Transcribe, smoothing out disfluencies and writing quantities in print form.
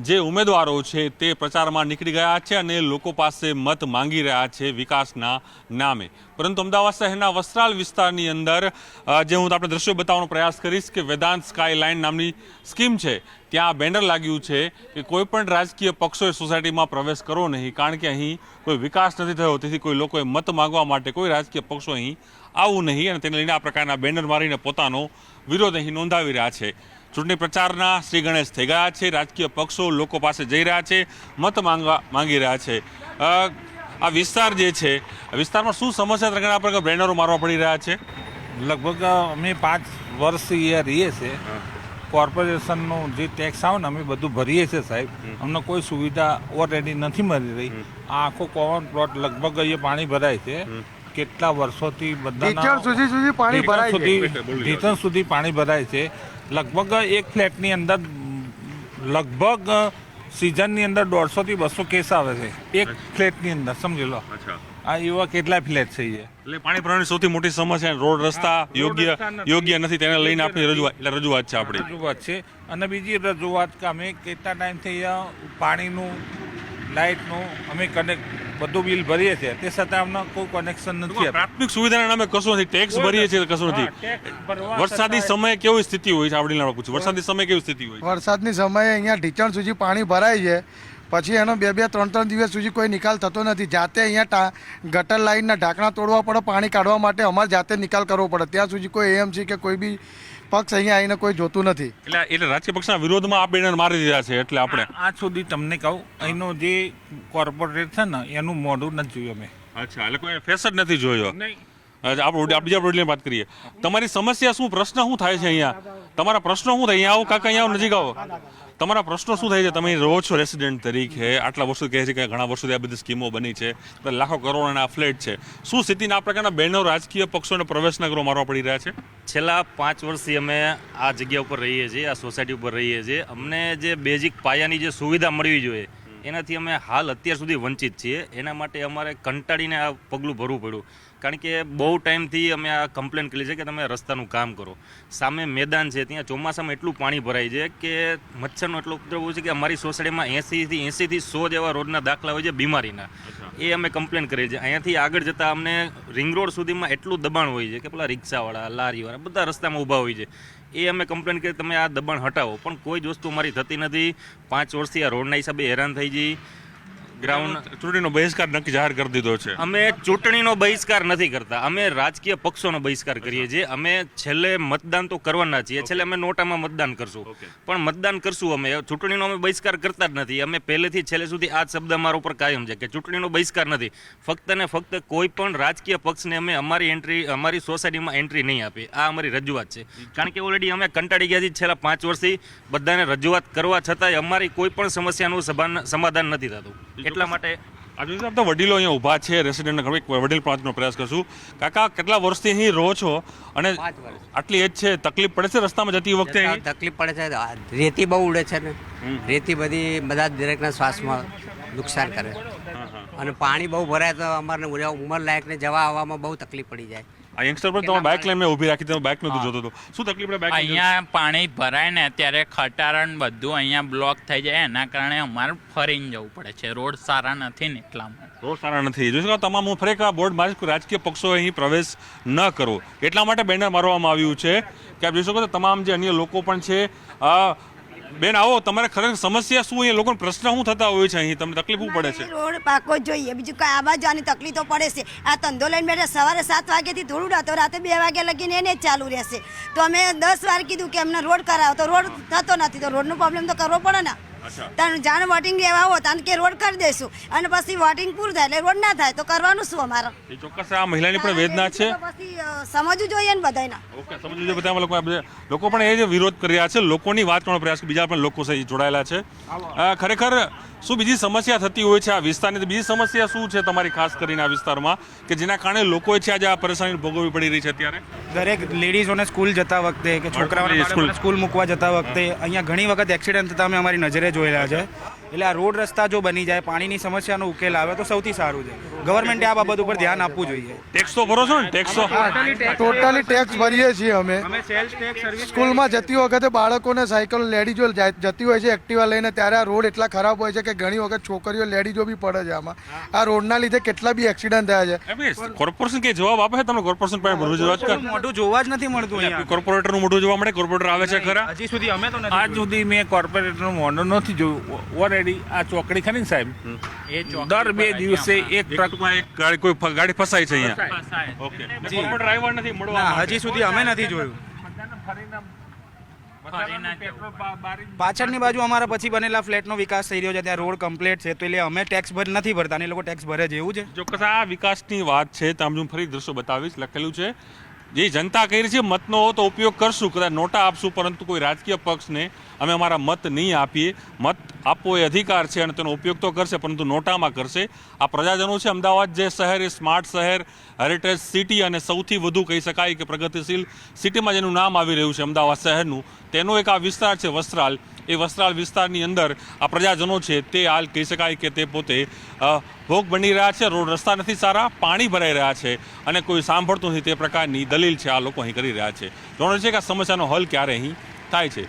જે ઉમેદવારો છે તે પ્રચારમાં નીકળી ગયા છે અને લોકો પાસે મત માંગી રહ્યા છે વિકાસના નામે. પરંતુ અમદાવાદ શહેરના વસ્ત્રાલ વિસ્તારની અંદર જે હું આપણે દ્રશ્યો બતાવવાનો પ્રયાસ કરીશ કે વેદાંત સ્કાય લાઇન નામની સ્કીમ છે, ત્યાં બેનર લાગ્યું છે કે કોઈ પણ રાજકીય પક્ષોએ સોસાયટીમાં પ્રવેશ કરવો નહીં, કારણ કે અહીં કોઈ વિકાસ નથી થયો, તેથી કોઈ લોકોએ મત માંગવા માટે કોઈ રાજકીય પક્ષો અહીં આવવું નહીં, અને તેને લઈને આ પ્રકારના બેનર મારીને પોતાનો વિરોધ અહીં નોંધાવી રહ્યા છે. ચૂંટણી પ્રચારના શ્રી ગણેશ થઈ ગયા છે. રાજકીય પક્ષો લોકો પાસે જઈ રહ્યા છે, મત માંગી રહ્યા છે. આ વિસ્તાર જે છે, વિસ્તારમાં શું સમસ્યા ઘણા પ્રકાર બેનરો મારવા પડી રહ્યા છે? લગભગ અમે 5 વર્ષ અહીંયા રહીએ છીએ. કોર્પોરેશનનું જે ટેક્સ આવે ને અમે બધું ભરીએ છીએ સાહેબ. અમને કોઈ સુવિધા ઓલરેડી નથી મળી રહી. આ આખો કોમન પ્લોટ લગભગ અહીંયા પાણી ભરાય છે. કેટલા વર્ષોથી બધા ઢીચણ સુધી પાણી ભરાય છે. લગભગ એક ફ્લેટની અંદર લગભગ સિઝનની અંદર 150 થી 200 કેસ આવે છે એક ફ્લેટની અંદર, સમજી લો. આ એવા કેટલા ફ્લેટ છે? એટલે પાણી ભરાવાની સૌથી મોટી સમસ્યા રોડ રસ્તા યોગ્ય નથી, તેને લઈને આપણી રજૂઆત છે. આપણી રજૂઆત છે. અને બીજી રજૂઆત કે અમે કેટલા ટાઈમથી પાણીનું, લાઇટનું અમે બધું બિલ ભરીએ છીએ, તે છતાં અમને કોઈ કનેક્શન નથી. પ્રાથમિક સુવિધાના નામે કશું નથી, ટેક્સ ભરીએ છીએ કશું નથી. વરસાદી સમયે કેવી સ્થિતિ હોય છે? આપણે પૂછ્યું, વરસાદી સમયે કેવી સ્થિતિ હોય? વરસાદની સમયે અહીંયા ઢીચણ સુધી પાણી ભરાય છે, પછી એનો 2-3 દિવસ સુધી કોઈ નિકાલ થતો નથી. જાતે અહીંયા ગટર લાઇનના ઢાંકણા તોડવા પડે, પાણી કાઢવા માટે અમારે જાતે નિકાલ કરવો પડે. ત્યાં સુધી કોઈ એએમસી કે કોઈ બી પક્ષ અહીંયા આવીને કોઈ જોતું નથી. એટલે રાજકીય પક્ષના વિરોધમાં આ બેનર મારી દીધા છે. એટલે આપણે આજ સુધી તમને કહું, અહીંનો જે કોર્પોરેટ છે ને એનું મોઢું નથી જોયું અમે. અચ્છા, એટલે કોઈ ફેસ જ નથી જોયો. આપણે બીજા પ્રોબ્લેમ વાત કરીએ. તમારી સમસ્યા શું, પ્રશ્ન શું થાય છે અહીંયા? તમારા પ્રશ્નો શું થાય? અહીંયા આવો કાકા, અહીંયા આવો, નજીક આવો. તમારા પ્રશ્નો શું થાય છે? તમે રહો છો રેસિડેન્ટ તરીકે, આટલા વર્ષો કહે છે કે ઘણા વર્ષોથી આ બધી સ્કીમો બની છે, લાખો કરોડના ફ્લેટ છે. શું સ્થિતિના આ પ્રકારના બેનરો રાજકીય પક્ષોને પ્રવેશ ન કરવા મારવા પડી રહ્યા છે? છેલ્લા 5 વર્ષથી અમે આ જગ્યા ઉપર રહીએ છીએ, આ સોસાયટી ઉપર રહીએ છીએ. અમને જે બેઝિક પાયાની જે સુવિધા મળવી જોઈએ એનાથી અમે હાલ અત્યાર સુધી વંચિત છીએ. એના માટે અમારે કંટાળીને આ પગલું ભરવું પડ્યું, કારણ કે બહુ ટાઈમથી અમે આ કમ્પ્લેન કરી છે કે તમે રસ્તાનું કામ કરો. સામે મેદાન છે, ત્યાં ચોમાસામાં એટલું પાણી ભરાય છે કે મચ્છરનો એટલો ઉપદ્રવ હોય છે કે અમારી સોસાયટીમાં 80 થી 100 જેવા રોડના દાખલા હોય છે બીમારીના. એ અમે કમ્પ્લેન કરીએ છીએ. અહીંયાથી આગળ જતાં અમને રિંગ રોડ સુધીમાં એટલું દબાણ હોય છે કે પેલા રિક્ષાવાળા, લારીવાળા બધા રસ્તામાં ઊભા હોય છે. એ અમે કમ્પ્લેન કરી તમે આ દબાણ હટાવો, પણ કોઈ જ વસ્તુ અમારી થતી નથી. 5 વર્ષથી આ રોડના હિસાબે હેરાન થઈ જઈ. ચૂંટણીનો બહિષ્કાર નક્કી જાહેર કરી દીધો છે. અમે ચૂંટણીનો બહિષ્કાર નથી કરતા, અમે રાજકીય પક્ષોનો બહિષ્કાર કરીએ છીએ. અમે છેલ્લે મતદાન તો કરવાના છીએ, છેલ્લે અમે નોટામાં મતદાન કરશું, પણ મતદાન કરશું. અમે ચૂંટણીનો અમે બહિષ્કાર કરતા જ નથી. અમે પહેલેથી છેલ્લે સુધી આ શબ્દ અમારા ઉપર કાયમ છે કે ચૂંટણીનો બહિષ્કાર નથી. ફક્ત ને ફક્ત કોઈ પણ રાજકીય પક્ષને અમે અમારી સોસાયટીમાં એન્ટ્રી નહીં આપી. આ અમારી રજૂઆત છે, કારણ કે ઓલરેડી અમે કંટાળી ગયા છીએ. છેલ્લા 5 વર્ષથી બધાને રજૂઆત કરવા છતાંય અમારી કોઈ પણ સમસ્યાનું સમાધાન નથી થતું. એટલા માટે આજે તો વડીલો અહીંયા ઊભા છે, રેસિડેન્ટ વડીલ પાંચનો પ્રયાસ કરશું. કાકા, કેટલા વર્ષથી અહીં રહો છો અને આટલી એજ છે, તકલીફ પડે છે રસ્તામાં જતી વખતે? તકલીફ પડે છે, રેતી બહુ ઉડે છે ને, રેતી બધા દરેકના શ્વાસમાં નુકસાન કરે, અને પાણી બહુ ભરાય તો અમારે ઉંમર લાયકને જવા આવવામાં બહુ તકલીફ પડી જાય. આ યંગસ્ટર પર તમારે બાઇક લાઈન મેં ઊભી રાખી, તમે બાઇક નહોતું જોતો હતો. શું તકલીફ પડે? અહીંયા પાણી ભરાય ને ત્યારે ખટારણ બધું અહીંયા બ્લોક થઈ જાય, એના કારણે અમારે ફરીને જવું પડે છે. રોડ સારા નથી ને એટલામાં. રોડ સારા નથી. જોઈશું તમામ હું ફરેક બોર્ડ મારીશ કે રાજકીય પક્ષો અહીં પ્રવેશ ન કરવો, એટલા માટે બેનર મારવામાં આવ્યું છે કે આપ જોઈ શકો છો તમામ જે અન્ય લોકો પણ છે. બેન આવો, તમારે ખરેખર સમસ્યા શું? અહીંયા લોકોને પ્રશ્ન શું થતા હોય છે? અહીં તમને તકલીફ શું પડે છે? રોડ પાકો જોઈએ, બીજું કઈ આવા જવાની તકલીફ તો પડે છે. આ ધંધો લઈને બેઠા સવારે 7 વાગ્યાથી ધોળું તો રાતે 2 વાગ્યા લગીને એને જ ચાલુ રહેશે. તો અમે 10 વાર કીધું કે અમને રોડ કરાવો, તો રોડ થતો નથી. તો રોડનો પ્રોબ્લેમ તો કરવો પડે ને. જાણે વોટિંગ લેવા આવો તાન કે રોડ કરી દઈશું, અને પછી વોટિંગ પૂરું થાય એટલે રોડ ના થાય તો કરવાનું શું અમારે? ચોક્કસ આ મહિલાની પણ વેદના છે, પછી સમજવું જોઈએ ને બધાને. ઓકે, સમજવું જોઈએ. બધા લોકો પણ એ જ વિરોધ કરી રહ્યા છે. લોકોની વાત કરવાનો પ્રયાસ, બીજા પણ લોકો જોડાયેલા છે. ખરેખર શું બીજી સમસ્યા થતી હોય છે આ વિસ્તારની? બીજી સમસ્યા શું છે તમારી ખાસ કરીને આ વિસ્તારમાં કે જેના કારણે લોકો છે આજે આ પરેશાની ભોગવવી પડી રહી છે અત્યારે? દરેક લેડીઝોને સ્કૂલ જતા વખતે કે છોકરાઓને સ્કૂલ મૂકવા જતા વખતે અહીંયા ઘણી વખત એક્સિડન્ટ થતા અમે અમારી નજરે જોયેલા છે. એટલે આ રોડ રસ્તા જો બની જાય, પાણીની સમસ્યાનો ઉકેલ આવે તો સૌથી સારું છે. ગવર્મેન્ટે આ બાબત ઉપર ધ્યાન આપવું જોઈએ. ટેક્સ તો ભરો છો ને? ટેક્સ તો ટોટલી ટેક્સ ભરીએ છીએ અમે. અમે સેલ્સ ટેક્સ સર્વિસ સ્કૂલમાં જતી વખતે બાળકોને સાયકલ લેડીઝો જતી હોય છે એક્ટિવા લઈને, ત્યારે આ રોડ એટલા ખરાબ હોય છે કે ઘણી વખત છોકરીઓ લેડીઝો બી પડે છે આમાં. આ રોડના લીધે કેટલા બી એક્સિડન્ટ થયા છે. કોર્પોરેશન કે જવાબ આપે છે તમને? કોર્પોરેશન પાસે ભરવું જોઈએ? મોટું જોવા જ નથી મળતું અહીંયા. કોર્પોરેટરનું મોઢું જોવા મળે? કોર્પોરેટર આવે છે ખરા? હજી સુધી અમે તો નથી આજ સુધી મેં કોર્પોરેટરનું મોડલ નથી જોયું. ઓલરેડી આ ચોકડી ખરી ને સાહેબ, એ ચોકડી દર 2 પર દિવસે અહીંયા એક ટ્રક ટ્રકમાં એક ગાડી કોઈ ગાડી ફસાય છે અહીંયા. ફસાય. ઓકે. કોર્પોરેટર આવ્યા નથી મળવા ના, માટે? હજી સુધી અમે નથી જોયું. ફરીને જવું. પાછળની બાજુ અમારા પછી બનેલા ફ્લેટનો વિકાસ થઈ રહ્યો છે, ત્યાં રોડ કમ્પ્લીટ છે, તો એટલે અમે ટેક્સ નથી ભરતા અને એ લોકો ટેક્સ ભરે છે, એવું છે. ચોક્કસ આ વિકાસની વાત છે. તમે હું ફરી દ્રશ્યો બતાવીશ. લખેલું છે જે જનતા કહી રહી છે મતનો તો ઉપયોગ કરશું, કદાચ નોટા આપશું, પરંતુ કોઈ રાજકીય પક્ષને અમે અમારા મત નહીં આપીએ. મત આપવો એ અધિકાર છે અને તેનો ઉપયોગ તો કરશે, પરંતુ નોટામાં કરશે. આ પ્રજાજનો છે. અમદાવાદ જે શહેર એ સ્માર્ટ શહેર, હેરિટેજ સિટી અને સૌથી વધુ કહી શકાય કે પ્રગતિશીલ સિટીમાં જેનું નામ આવી રહ્યું છે અમદાવાદ શહેરનું, તેનો એક આ વિસ્તાર છે વસ્ત્રાલ. એ વસ્ત્રાલ વિસ્તારની અંદર આ પ્રજાજનો છે તે હાલ કહી શકાય કે તે પોતે ભોગ બની રહ્યા છે. રોડ રસ્તા નથી સારા, પાણી ભરાઈ રહ્યા છે અને કોઈ સાંભળતું નથી તે પ્રકારની દલીલ છે આ લોકો અહીં કરી રહ્યા છે. જાણો છે કે આ સમસ્યાનો હલ ક્યારે અહીં થાય છે.